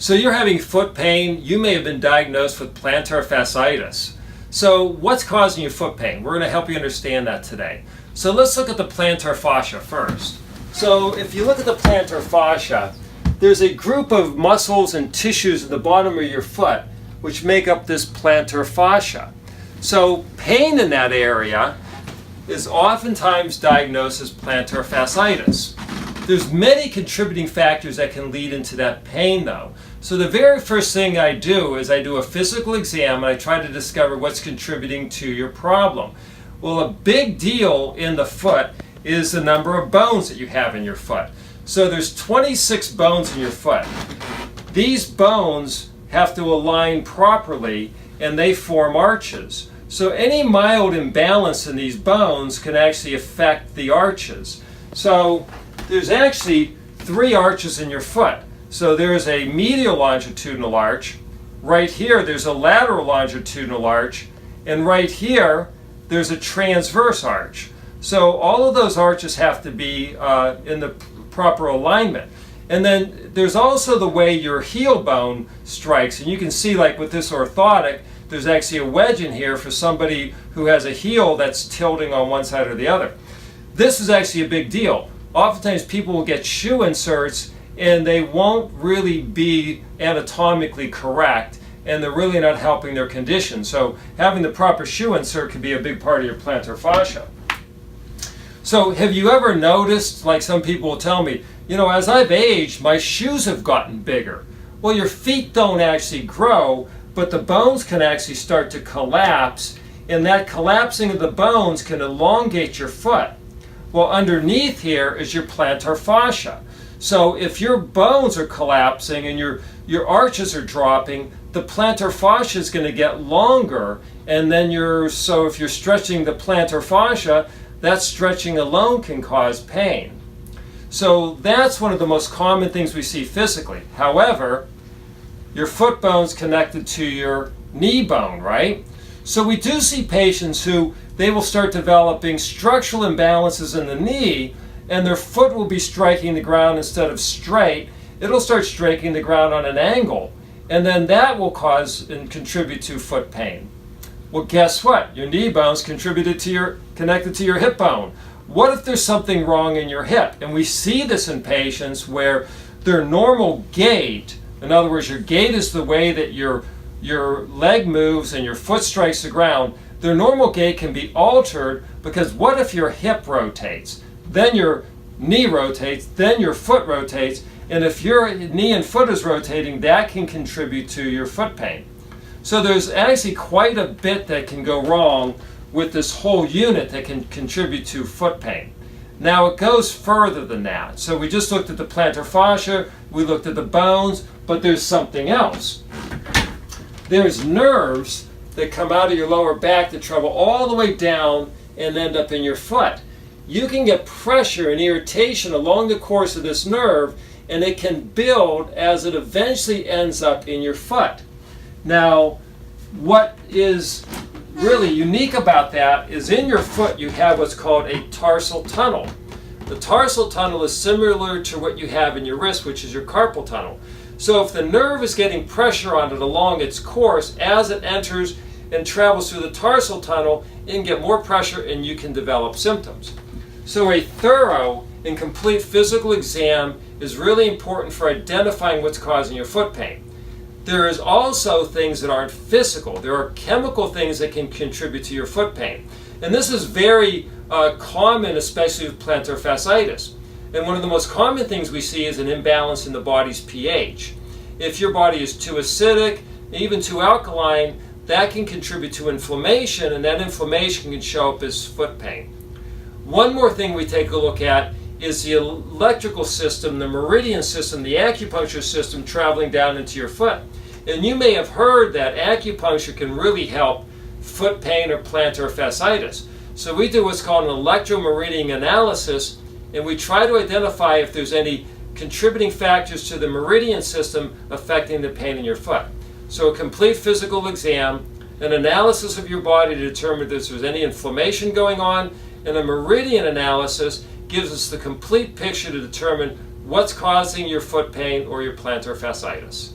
So you're having foot pain. You may have been diagnosed with plantar fasciitis. So what's causing your foot pain? We're going to help you understand that today. So let's look at the plantar fascia first. So if you look at the plantar fascia, there's a group of muscles and tissues at the bottom of your foot which make up this plantar fascia. So pain in that area is oftentimes diagnosed as plantar fasciitis. There's many contributing factors that can lead into that pain though. So the very first thing I do is I do a physical exam and I try to discover what's contributing to your problem. Well, a big deal in the foot is the number of bones that you have in your foot. So there's 26 bones in your foot. These bones have to align properly and they form arches. So any mild imbalance in these bones can actually affect the arches. So there's actually 3 arches in your foot. So there's a medial longitudinal arch. Right here there's a lateral longitudinal arch. And right here there's a transverse arch. So all of those arches have to be in the proper alignment. And then there's also the way your heel bone strikes. And you can see, like with this orthotic, there's actually a wedge in here for somebody who has a heel that's tilting on one side or the other. This is actually a big deal. Oftentimes people will get shoe inserts and they won't really be anatomically correct and they're really not helping their condition. So having the proper shoe insert can be a big part of your plantar fascia. So have you ever noticed, like some people will tell me, as I've aged, my shoes have gotten bigger. Well, your feet don't actually grow, but the bones can actually start to collapse, and that collapsing of the bones can elongate your foot. Well, underneath here is your plantar fascia. So if your bones are collapsing and your arches are dropping, the plantar fascia is going to get longer, and then if you're stretching the plantar fascia, that stretching alone can cause pain. So that's one of the most common things we see physically. However, your foot bone's connected to your knee bone, right? So we do see patients who they will start developing structural imbalances in the knee and their foot will be striking the ground instead of straight. It'll start striking the ground on an angle, and then that will cause and contribute to foot pain. Well, guess what? Your knee bone's connected to your hip bone. What if there's something wrong in your hip? And we see this in patients where their normal gait, in other words, your gait is the way that your leg moves and your foot strikes the ground, their normal gait can be altered because what if your hip rotates? Then your knee rotates, then your foot rotates, and if your knee and foot is rotating, that can contribute to your foot pain. So there's actually quite a bit that can go wrong with this whole unit that can contribute to foot pain. Now it goes further than that. So we just looked at the plantar fascia, we looked at the bones, but there's something else. There's nerves that come out of your lower back that travel all the way down and end up in your foot. You can get pressure and irritation along the course of this nerve, and it can build as it eventually ends up in your foot. Now, what is really unique about that is in your foot you have what's called a tarsal tunnel. The tarsal tunnel is similar to what you have in your wrist, which is your carpal tunnel. So if the nerve is getting pressure on it along its course, as it enters and travels through the tarsal tunnel, it can get more pressure and you can develop symptoms. So a thorough and complete physical exam is really important for identifying what's causing your foot pain. There is also things that aren't physical. There are chemical things that can contribute to your foot pain. And this is very common, especially with plantar fasciitis. And one of the most common things we see is an imbalance in the body's pH. If your body is too acidic, even too alkaline, that can contribute to inflammation, and that inflammation can show up as foot pain. One more thing we take a look at is the electrical system, the meridian system, the acupuncture system traveling down into your foot. And you may have heard that acupuncture can really help foot pain or plantar fasciitis. So we do what's called an electromeridian analysis, and we try to identify if there's any contributing factors to the meridian system affecting the pain in your foot. So a complete physical exam, an analysis of your body to determine if there's any inflammation going on, and a meridian analysis gives us the complete picture to determine what's causing your foot pain or your plantar fasciitis.